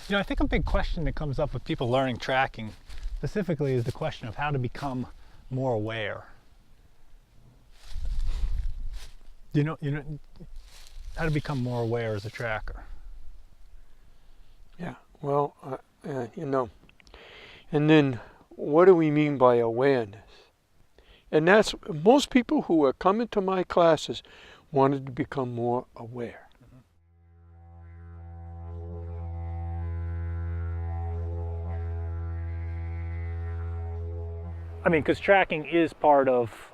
You know, I think a big question that comes up with people learning tracking specifically is the question of how to become more aware. You know, how to become more aware as a tracker. Yeah, well, and then what do we mean by awareness? And that's most people who are coming to my classes wanted to become more aware. I mean, because tracking is part of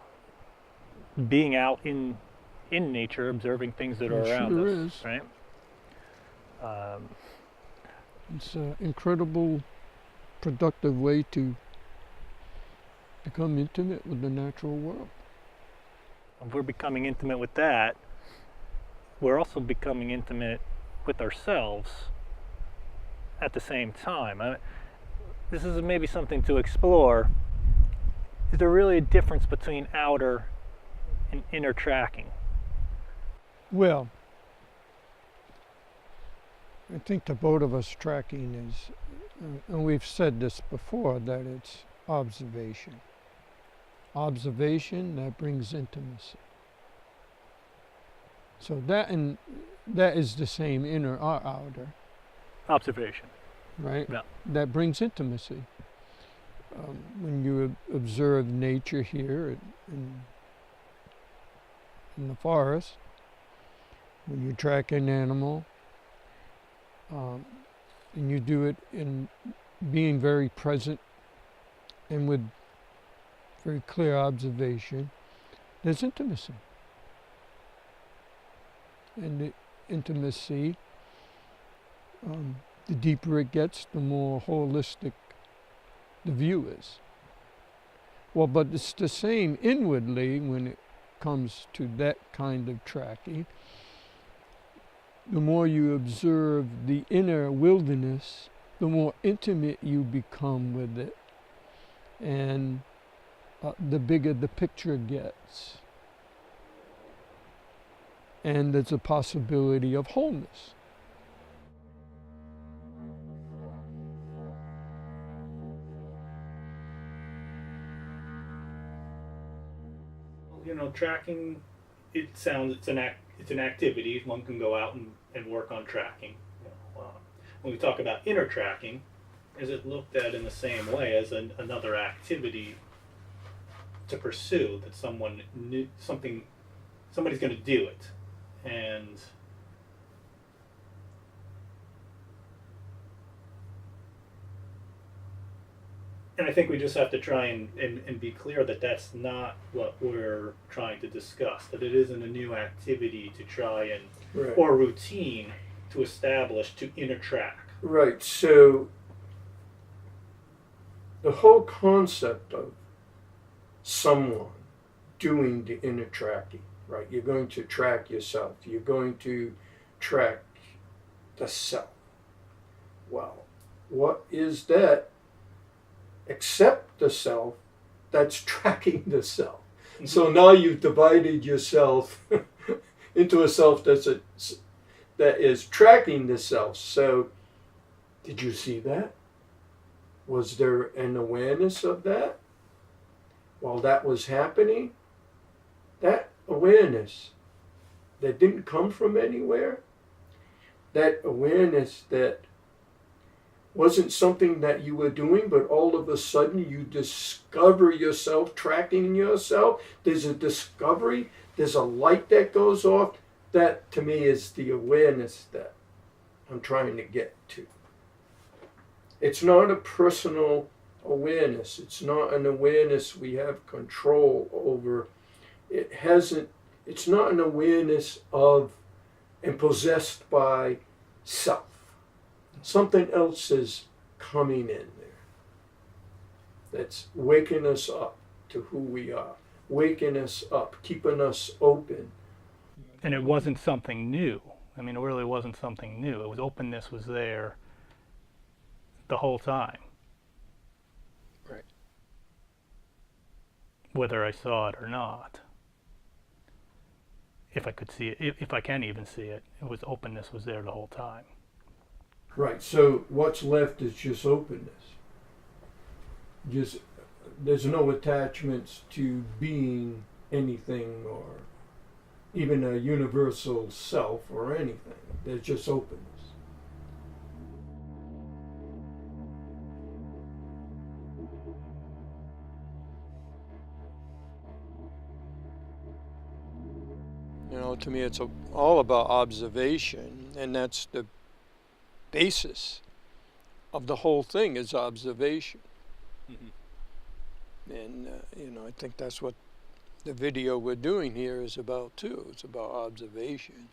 being out in nature, observing things that are It around sure us, is. right? It's an incredible, productive way to become intimate with the natural world. If we're becoming intimate with that, we're also becoming intimate with ourselves at the same time. This is maybe something to explore. Is there really a difference between outer and inner tracking? Well, I think the both of us tracking is, and we've said this before, that it's observation. Observation, that brings intimacy. So that is the same, inner or outer. Observation. Right? Yeah. That brings intimacy. When you observe nature here in the forest, when you track an animal, and you do it in being very present and with very clear observation, there's intimacy. And the intimacy, the deeper it gets, the more holistic the view is. Well, but it's the same inwardly when it comes to that kind of tracking. The more you observe the inner wilderness, the more intimate you become with it, and the bigger the picture gets. And there's a possibility of wholeness. You know, tracking, it's an activity. One can go out and work on tracking. When we talk about inner tracking, is it looked at in the same way as another activity to pursue, that somebody's going to do it, and I think we just have to try and be clear that that's not what we're trying to discuss, that it isn't a new activity to try and, Right. or routine to establish to inner track. Right, so the whole concept of someone doing the inner tracking, right? You're going to track yourself. You're going to track the self. Well, what is that except the self that's tracking the self? Mm-hmm. So now you've divided yourself into a self that is tracking the self. So did you see that? Was there an awareness of that? While that was happening, that awareness that didn't come from anywhere, that awareness that wasn't something that you were doing, but all of a sudden you discover yourself tracking yourself. There's a discovery, there's a light that goes off. That to me is the awareness that I'm trying to get to. It's not a personal awareness. It's not an awareness we have control over. It's not an awareness of and possessed by self. Something else is coming in there that's waking us up to who we are, waking us up, keeping us open. And it wasn't something new. I mean, it really wasn't something new. It was openness was there the whole time. Right. Whether I saw it or not. If I could see it, if I can even see it, openness was there the whole time. Right. So what's left is just openness. Just there's no attachments to being anything or even a universal self or anything. There's just openness. You know, to me, it's all about observation, and that's the basis of the whole thing is observation. Mm-hmm. And, you know, I think that's what the video we're doing here is about, too. It's about observation.